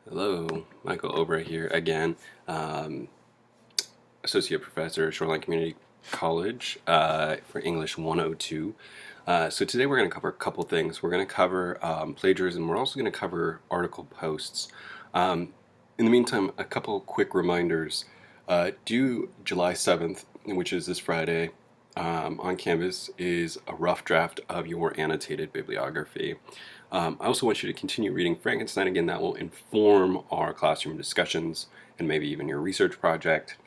Hello, Michael Ober here again, Associate Professor at Shoreline Community College for English 102. So today we're going to cover a couple things. We're going to cover plagiarism. We're also going to cover article posts. In the meantime, a couple quick reminders. Due July 7th, which is this Friday, on Canvas is a rough draft of your annotated bibliography. I also want you to continue reading Frankenstein. Again, that will inform our classroom discussions and maybe even your research project.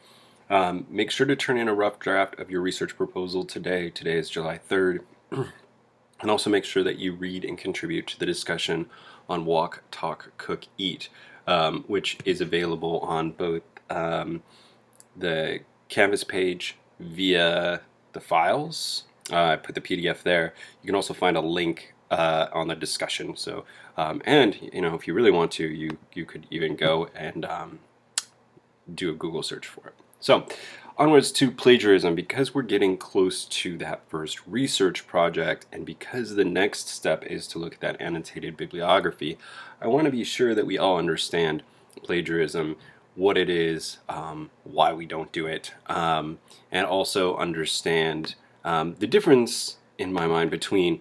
Make sure to turn in a rough draft of your research proposal today. Today is July 3rd. And also make sure that you read and contribute to the discussion on Walk, Talk, Cook, Eat, which is available on both the Canvas page via the files. I put the PDF there. You can also find a link on the discussion. So, and if you really want to, you could even go and do a Google search for it. So, onwards to plagiarism. Because we're getting close to that first research project, and because the next step is to look at that annotated bibliography, I want to be sure that we all understand plagiarism, what it is, why we don't do it, and also understand the difference, in my mind, between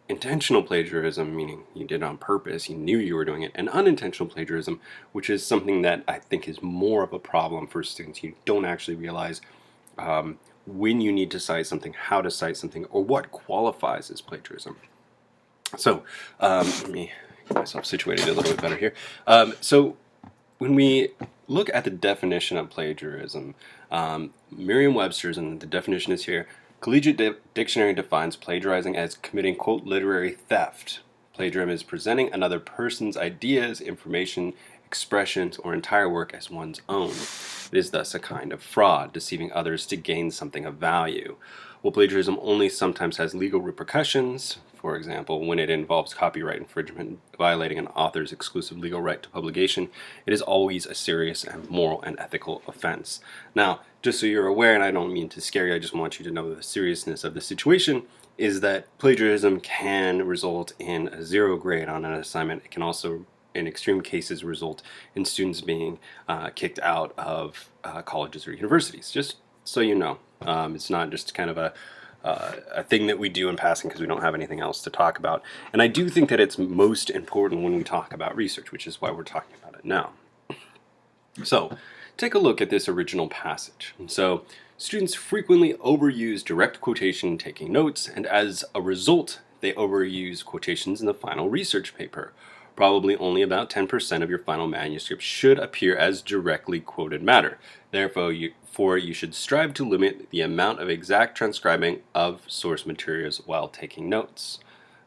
intentional plagiarism, meaning you did it on purpose, you knew you were doing it, and unintentional plagiarism, which is something that I think is more of a problem for students. You don't actually realize when you need to cite something, how to cite something, or what qualifies as plagiarism. So let me get myself situated a little bit better here. So when we look at the definition of plagiarism, Merriam-Webster's, and the definition is here, Collegiate Dictionary defines plagiarizing as committing, quote, literary theft. Plagiarism is presenting another person's ideas, information, expressions, or entire work as one's own. It is thus a kind of fraud, deceiving others to gain something of value. While plagiarism only sometimes has legal repercussions, for example, when it involves copyright infringement violating an author's exclusive legal right to publication, it is always a serious and moral and ethical offense. Now, just so you're aware, and I don't mean to scare you, I just want you to know the seriousness of the situation, is that plagiarism can result in a 0 grade on an assignment. It can also, in extreme cases, result in students being kicked out of colleges or universities. Just so you know, it's not just kind of a thing that we do in passing because we don't have anything else to talk about. And I do think that it's most important when we talk about research, which is why we're talking about it now. So, take a look at this original passage. So, students frequently overuse direct quotation taking notes, and as a result, they overuse quotations in the final research paper. Probably only about 10% of your final manuscript should appear as directly quoted matter. Therefore, you should strive to limit the amount of exact transcribing of source materials while taking notes.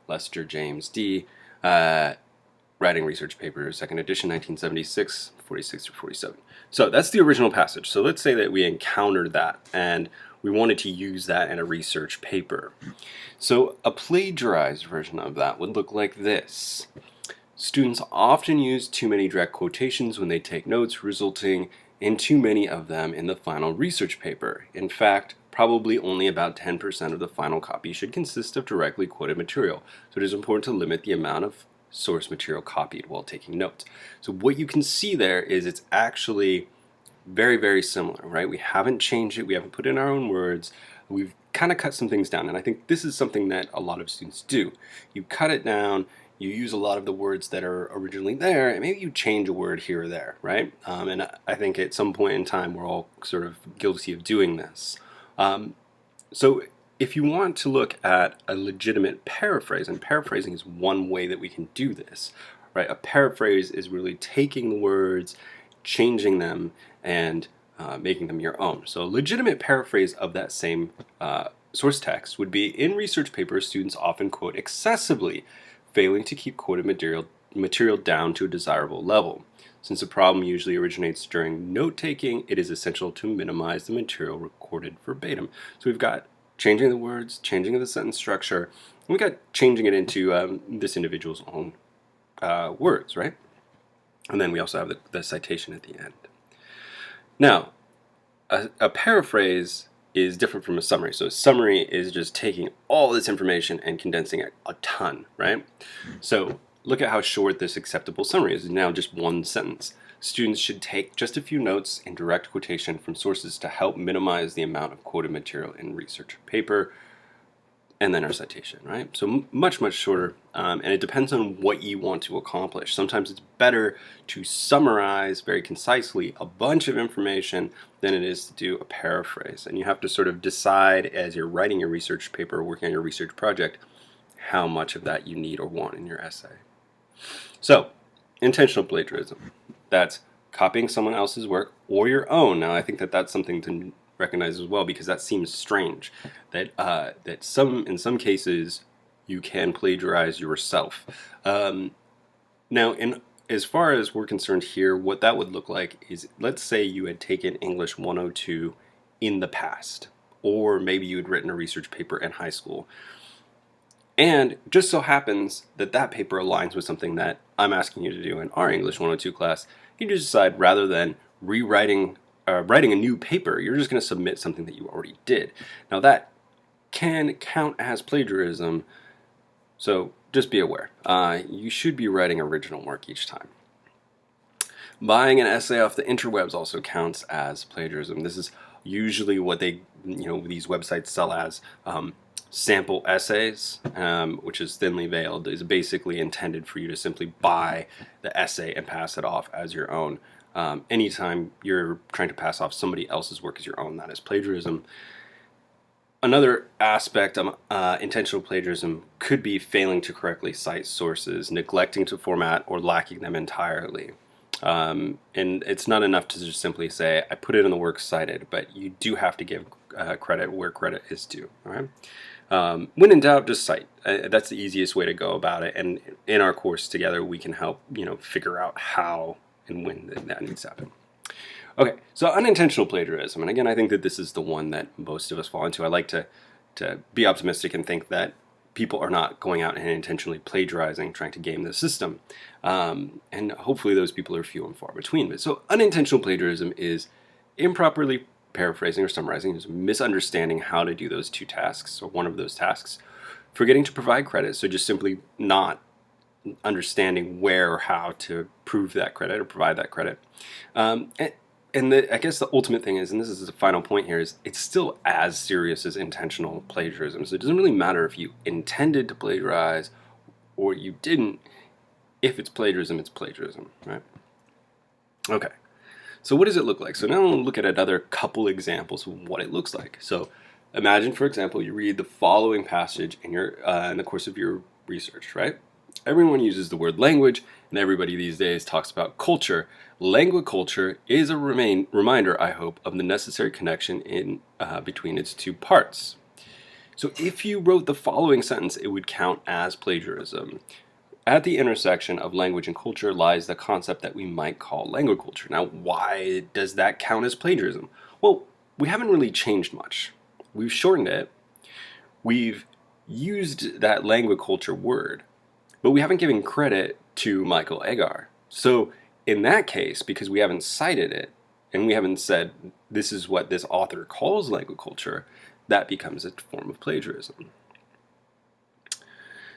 Lester James D., Writing Research Paper, 2nd edition, 1976, 46 through 47. So that's the original passage. So let's say that we encountered that and we wanted to use that in a research paper. So a plagiarized version of that would look like this. Students often use too many direct quotations when they take notes, resulting in too many of them in the final research paper. In fact, probably only about 10% of the final copy should consist of directly quoted material. So it is important to limit the amount of source material copied while taking notes. So what you can see there is it's actually very, very similar, right? We haven't changed it. We haven't put in our own words. We've kind of cut some things down. And I think this is something that a lot of students do. You cut it down. You use a lot of the words that are originally there, and maybe you change a word here or there, right? And I think at some point in time, we're all sort of guilty of doing this. So if you want to look at a legitimate paraphrase, and paraphrasing is one way that we can do this, right? A paraphrase is really taking the words, changing them, and making them your own. So a legitimate paraphrase of that same source text would be, in research papers, students often quote excessively, failing to keep quoted material down to a desirable level. Since the problem usually originates during note-taking, it is essential to minimize the material recorded verbatim. So we've got changing the words, changing the sentence structure, and we've got changing it into this individual's own words, right? And then we also have the citation at the end. Now, a paraphrase is different from a summary. So a summary is just taking all this information and condensing it a ton, right? So look at how short this acceptable summary is. It's now just one sentence. Students should take just a few notes in direct quotation from sources to help minimize the amount of quoted material in research paper, and then our citation, right? So much shorter, and it depends on what you want to accomplish. Sometimes it's better to summarize very concisely a bunch of information than it is to do a paraphrase. And you have to sort of decide as you're writing your research paper or working on your research project how much of that you need or want in your essay. So, intentional plagiarism. That's copying someone else's work or your own. Now, I think that that's something to recognize as well, because that seems strange. That in some cases you can plagiarize yourself. Now, as far as we're concerned here, what that would look like is, let's say you had taken English 102 in the past, or maybe you had written a research paper in high school. And just so happens that that paper aligns with something that I'm asking you to do in our English 102 class. You just decide, rather than writing a new paper, you're just going to submit something that you already did. Now that can count as plagiarism, so just be aware. You should be writing original work each time. Buying an essay off the interwebs also counts as plagiarism. This is usually what these websites sell as sample essays, which is thinly veiled, is basically intended for you to simply buy the essay and pass it off as your own. Anytime you're trying to pass off somebody else's work as your own, that is plagiarism. Another aspect of intentional plagiarism could be failing to correctly cite sources, neglecting to format, or lacking them entirely. And it's not enough to just simply say, I put it in the works cited, but you do have to give credit where credit is due. All right? When in doubt, just cite. That's the easiest way to go about it. And in our course together, we can help figure out how and when that needs to happen. Okay, so unintentional plagiarism, and again, I think that this is the one that most of us fall into. I like to be optimistic and think that people are not going out and intentionally plagiarizing, trying to game the system, and hopefully those people are few and far between. But so unintentional plagiarism is improperly paraphrasing or summarizing, is misunderstanding how to do those two tasks, or one of those tasks, forgetting to provide credit, so just simply not understanding where or how to prove that credit or provide that credit. I guess the ultimate thing is, and this is the final point here, is it's still as serious as intentional plagiarism. So it doesn't really matter if you intended to plagiarize or you didn't. If it's plagiarism, right? Okay. So what does it look like? So now we'll look at another couple examples of what it looks like. So imagine, for example, you read the following passage in the course of your research, right? Everyone uses the word language, and everybody these days talks about culture. Languaculture is a reminder, I hope, of the necessary connection between its two parts. So if you wrote the following sentence, it would count as plagiarism. At the intersection of language and culture lies the concept that we might call languaculture. Now, why does that count as plagiarism? Well, we haven't really changed much. We've shortened it. We've used that languaculture word, but we haven't given credit to Michael Agar. So in that case, because we haven't cited it, and we haven't said this is what this author calls languaculture, that becomes a form of plagiarism.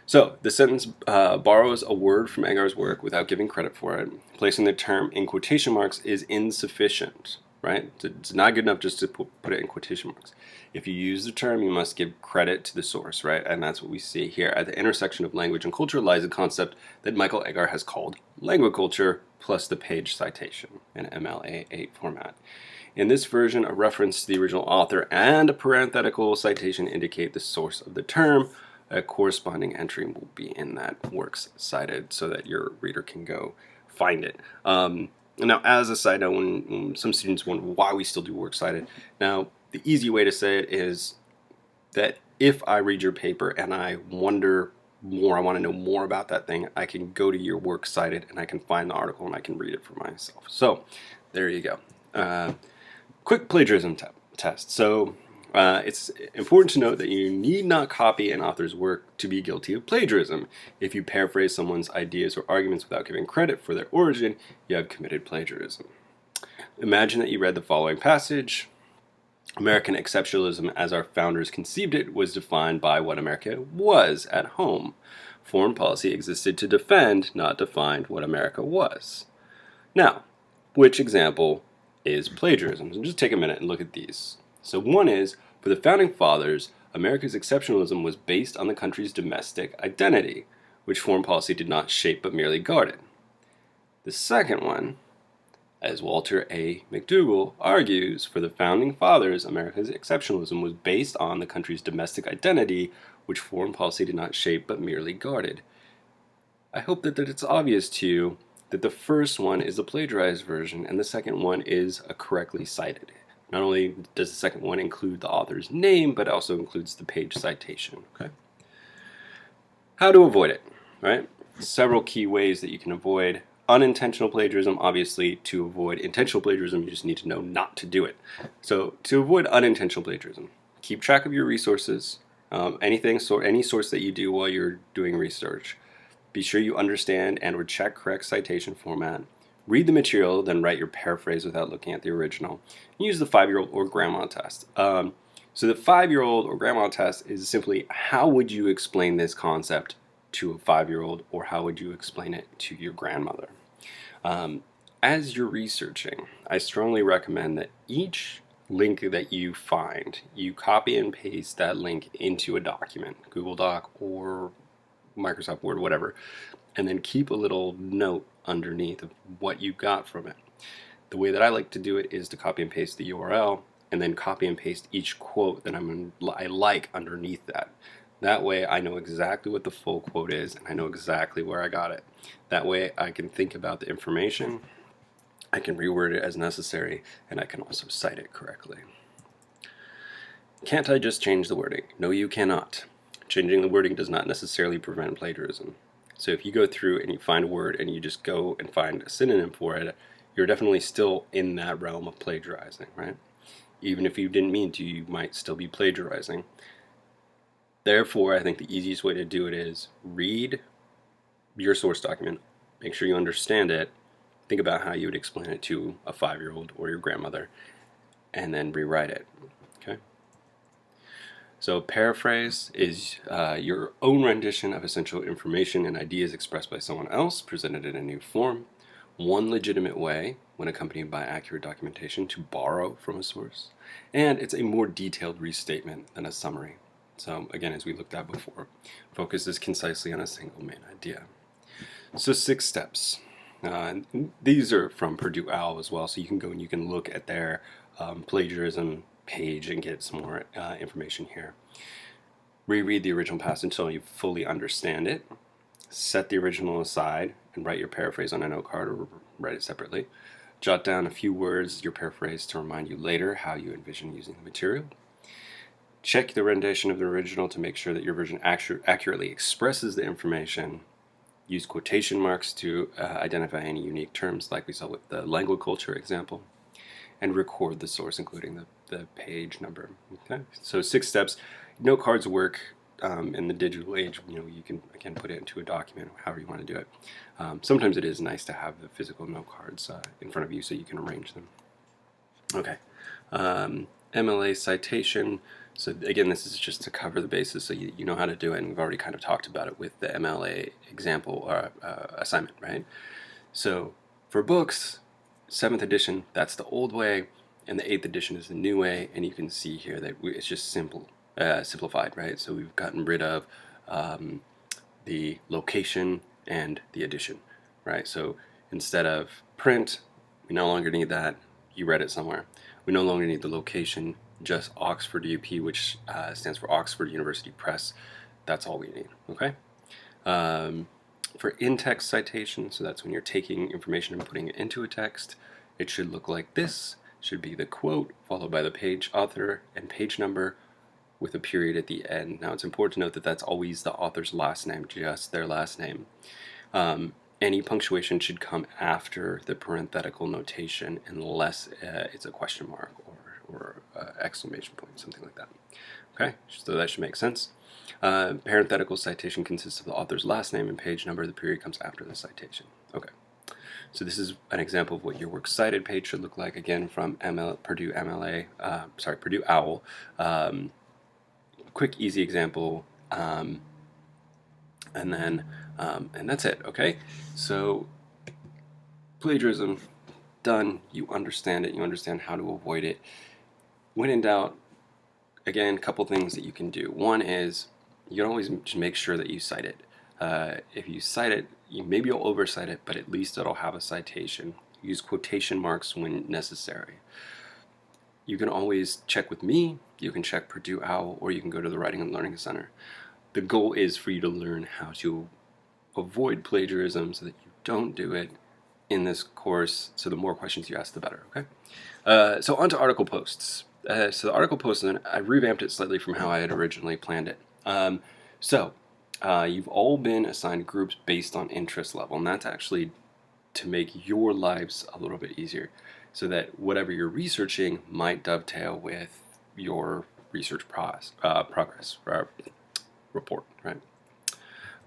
So the sentence borrows a word from Agar's work without giving credit for it. Placing the term in quotation marks is insufficient, right? It's not good enough just to put it in quotation marks. If you use the term, you must give credit to the source, right? And that's what we see here. At the intersection of language and culture lies a concept that Michael Agar has called languaculture, plus the page citation in MLA format. In this version, a reference to the original author and a parenthetical citation indicate the source of the term. A corresponding entry will be in that works cited so that your reader can go find it. Now, as a side note, when some students wonder why we still do works cited, now the easy way to say it is that if I read your paper and I wonder more, I want to know more about that thing, I can go to your works cited and I can find the article and I can read it for myself. So there you go. Quick plagiarism test. So it's important to note that you need not copy an author's work to be guilty of plagiarism. If you paraphrase someone's ideas or arguments without giving credit for their origin, you have committed plagiarism. Imagine that you read the following passage. American exceptionalism, as our founders conceived it, was defined by what America was at home. Foreign policy existed to defend, not define, what America was. Now, which example is plagiarism? So just take a minute and look at these. So one is, for the Founding Fathers, America's exceptionalism was based on the country's domestic identity, which foreign policy did not shape but merely guarded. The second one, as Walter A. McDougall argues, for the Founding Fathers, America's exceptionalism was based on the country's domestic identity, which foreign policy did not shape but merely guarded. I hope that it's obvious to you that the first one is a plagiarized version and the second one is a correctly cited. Not only does the second one include the author's name, but also includes the page citation. Okay. How to avoid it, right? Several key ways that you can avoid unintentional plagiarism. Obviously, to avoid intentional plagiarism, you just need to know not to do it. So to avoid unintentional plagiarism, keep track of your resources, any source that you do while you're doing research. Be sure you understand and or check correct citation format. Read the material, then write your paraphrase without looking at the original. Use the 5-year-old or grandma test. So the 5-year-old or grandma test is simply, how would you explain this concept to a 5-year-old, or how would you explain it to your grandmother? As you're researching, I strongly recommend that each link that you find, you copy and paste that link into a document, Google Doc or Microsoft Word, whatever, and then keep a little note underneath of what you got from it. The way that I like to do it is to copy and paste the URL and then copy and paste each quote that I like underneath that. That way I know exactly what the full quote is and I know exactly where I got it. That way I can think about the information, I can reword it as necessary, and I can also cite it correctly. Can't I just change the wording? No, you cannot. Changing the wording does not necessarily prevent plagiarism. So if you go through and you find a word and you just go and find a synonym for it, you're definitely still in that realm of plagiarizing, right? Even if you didn't mean to, you might still be plagiarizing. Therefore, I think the easiest way to do it is read your source document, make sure you understand it, think about how you would explain it to a 5-year-old or your grandmother, and then rewrite it. Okay? So paraphrase is your own rendition of essential information and ideas expressed by someone else, presented in a new form. One legitimate way, when accompanied by accurate documentation, to borrow from a source. And it's a more detailed restatement than a summary. So again, as we looked at before, focuses concisely on a single main idea. So 6 steps. These are from Purdue OWL as well, so you can go and you can look at their plagiarism page and get some more information here. Reread the original passage until you fully understand it. Set the original aside and write your paraphrase on a note card or write it separately. Jot down a few words, your paraphrase, to remind you later how you envision using the material. Check the rendition of the original to make sure that your version accurately expresses the information. Use quotation marks to identify any unique terms, like we saw with the language culture example. And record the source, including the page number. Okay, so 6 steps. Note cards work in the digital age. You can again put it into a document, however you want to do it. Sometimes it is nice to have the physical note cards in front of you so you can arrange them. Okay, MLA citation. So again, this is just to cover the basis so you know how to do it, and we've already kind of talked about it with the MLA example or assignment, right? So for books, 7th edition, that's the old way, and the 8th edition is the new way, and you can see here that it's just simplified, right? So we've gotten rid of the location and the edition, right? So instead of print, we no longer need that. You read it somewhere. We no longer need the location, just Oxford UP, which stands for Oxford University Press. That's all we need, okay? For in-text citation, so that's when you're taking information and putting it into a text, it should look like this. It should be the quote, followed by the page author and page number, with a period at the end. Now it's important to note that that's always the author's last name, just their last name. Any punctuation should come after the parenthetical notation unless it's a question mark or exclamation point, something like that. Okay, so that should make sense. Parenthetical citation consists of the author's last name and page number. The period comes after the citation. Okay, so this is an example of what your works cited page should look like, again from Purdue OWL. Quick, easy example. and then and that's it. Okay, so plagiarism done. You understand it. You understand how to avoid it. When in doubt, again, a couple things that you can do. One is you can always just make sure that you cite it. If you cite it, maybe you'll oversight it, but at least it'll have a citation. Use quotation marks when necessary. You can always check with me, you can check Purdue OWL, or you can go to the Writing and Learning Center. The goal is for you to learn how to avoid plagiarism so that you don't do it in this course, so the more questions you ask, the better, okay? So on to article posts. So the article posts, I revamped it slightly from how I had originally planned it. You've all been assigned groups based on interest level, and that's actually to make your lives a little bit easier, so that whatever you're researching might dovetail with your research progress, report, right?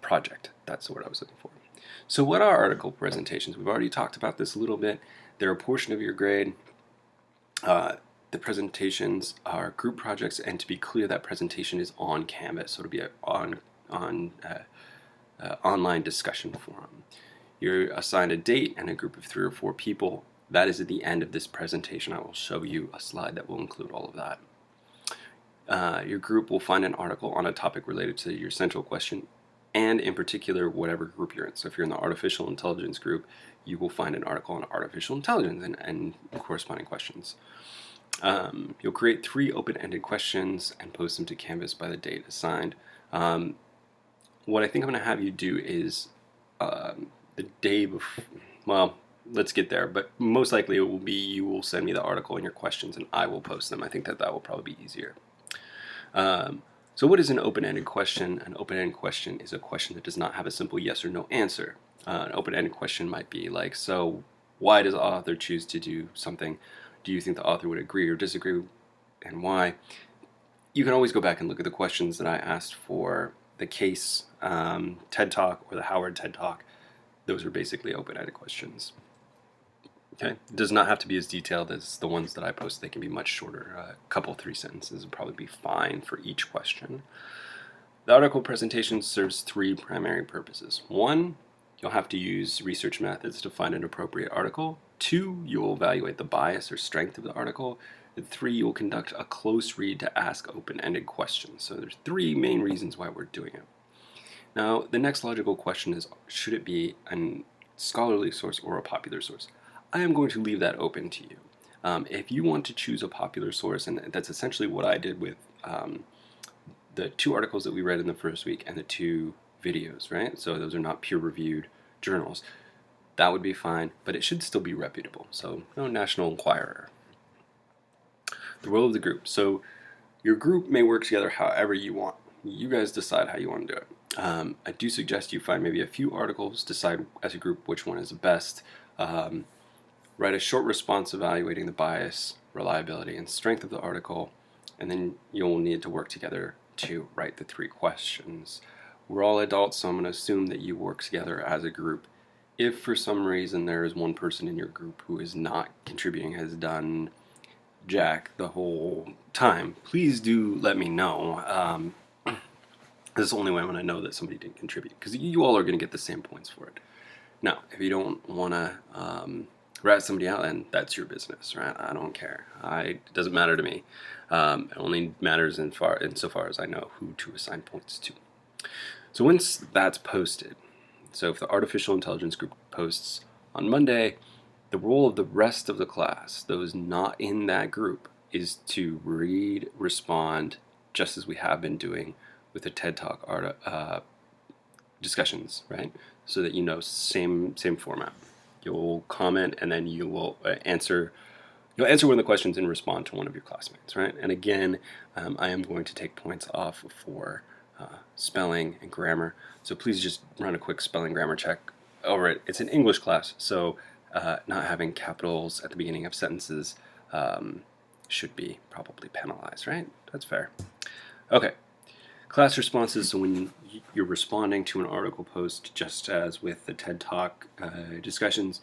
Project, that's the word I was looking for. So what are article presentations? We've already talked about this a little bit. They're a portion of your grade. The presentations are group projects, and to be clear, that presentation is on Canvas, so it'll be an online discussion forum. You're assigned a date and a group of 3 or 4 people. That is at the end of this presentation. I will show you a slide that will include all of that. Your group will find an article on a topic related to your central question, and in particular, whatever group you're in. So if you're in the artificial intelligence group, you will find an article on artificial intelligence and corresponding questions. You'll create 3 open-ended questions and post them to Canvas by the date assigned. What I think I'm going to have you do is the day before, well, let's get there, but most likely it will be you will send me the article and your questions and I will post them. I think that will probably be easier. So what is an open-ended question? An open-ended question is a question that does not have a simple yes or no answer. An open-ended question might be like, so why does the author choose to do something? Do you think the author would agree or disagree, and why? You can always go back and look at the questions that I asked for the Case TED Talk or the Howard TED Talk. Those are basically open-ended questions. Okay, it does not have to be as detailed as the ones that I post. They can be much shorter. A couple 3 sentences would probably be fine for each question. The article presentation serves 3 primary purposes. 1, you'll have to use research methods to find an appropriate article. 2, you'll evaluate the bias or strength of the article. And 3, you'll conduct a close read to ask open-ended questions. So there's 3 main reasons why we're doing it. Now, the next logical question is, should it be a scholarly source or a popular source? I am going to leave that open to you. If you want to choose a popular source, and that's essentially what I did with the 2 articles that we read in the first week and the 2 videos, right? So those are not peer-reviewed journals. That would be fine, but it should still be reputable. So no National Enquirer. The role of the group. So your group may work together however you want. You guys decide how you want to do it. I do suggest you find maybe a few articles, decide as a group which one is the best. Write a short response evaluating the bias, reliability, and strength of the article, and then you'll need to work together to write the 3 questions. We're all adults, so I'm going to assume that you work together as a group. If for some reason there is one person in your group who is not contributing, has done jack the whole time, please do let me know. This is the only way I'm going to know that somebody didn't contribute, because you all are going to get the same points for it. Now, if you don't want to rat somebody out, then that's your business, right? I don't care. It doesn't matter to me. It only matters insofar as I know who to assign points to. So once that's posted, so if the artificial intelligence group posts on Monday, the role of the rest of the class, those not in that group, is to read, respond, just as we have been doing with the TED Talk discussions, right? So that you know, same format. You'll comment and then you will answer. You'll answer one of the questions and respond to one of your classmates, right? And again, I am going to take points off for spelling and grammar. So please just run a quick spelling grammar check over it. It's an English class, so not having capitals at the beginning of sentences should be probably penalized, right? That's fair. Okay. Class responses, so when you're responding to an article post, just as with the TED Talk discussions,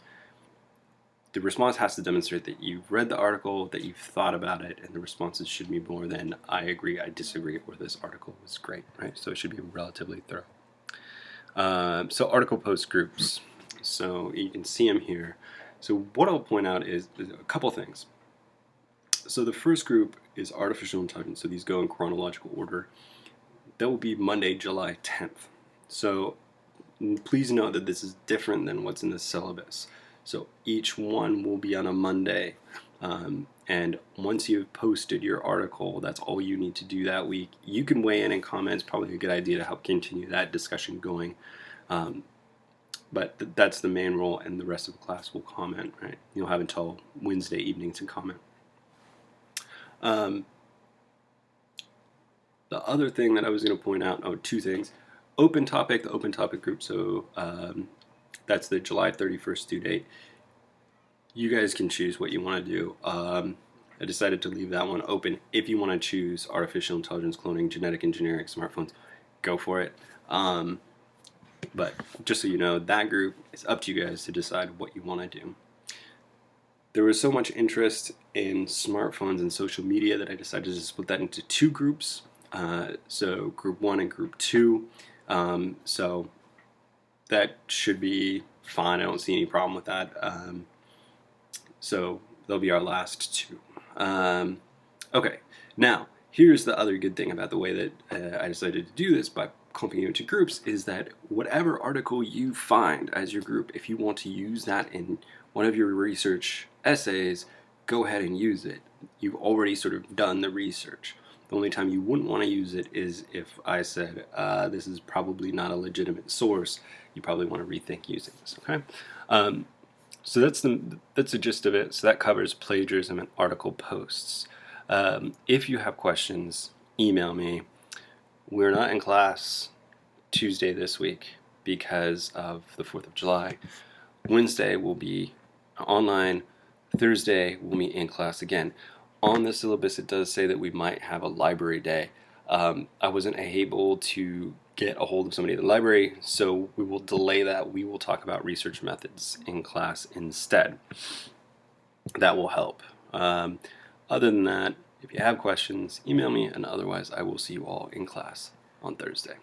the response has to demonstrate that you've read the article, that you've thought about it, and the responses should be more than I agree, I disagree, or this article was great, right? So it should be relatively thorough. So article post groups. So you can see them here. So what I'll point out is a couple things. So the first group is artificial intelligence. So these go in chronological order. That will be Monday, July 10th. So please note that this is different than what's in the syllabus. So each one will be on a Monday. And once you've posted your article, that's all you need to do that week. You can weigh in comments, probably a good idea to help continue that discussion going. But that's the main role, and the rest of the class will comment, right? You'll have until Wednesday evening to comment. The other thing that I was going to point out, two things. Open topic, the open topic group, so that's the July 31st due date. You guys can choose what you want to do. I decided to leave that one open. If you want to choose artificial intelligence, cloning, genetic engineering, smartphones, go for it. But just so you know, that group is up to you guys to decide what you want to do. There was so much interest in smartphones and social media that I decided to split that into two groups. So group 1 and group 2. So that should be fine. I don't see any problem with that. So they'll be our last two. Okay, now here's the other good thing about the way that I decided to do this by clumping you into groups is that whatever article you find as your group, if you want to use that in one of your research essays, go ahead and use it. You've already sort of done the research. The only time you wouldn't want to use it is if I said, this is probably not a legitimate source. You probably want to rethink using this, okay? So that's the gist of it. So that covers plagiarism and article posts. If you have questions, email me. We're not in class Tuesday this week because of the 4th of July. Wednesday will be online. Thursday we'll meet in class again. On the syllabus it does say that we might have a library day. I wasn't able to get a hold of somebody at the library, so we will delay that. We will talk about research methods in class instead. That will help. Other than that, if you have questions, email me, and otherwise I will see you all in class on Thursday.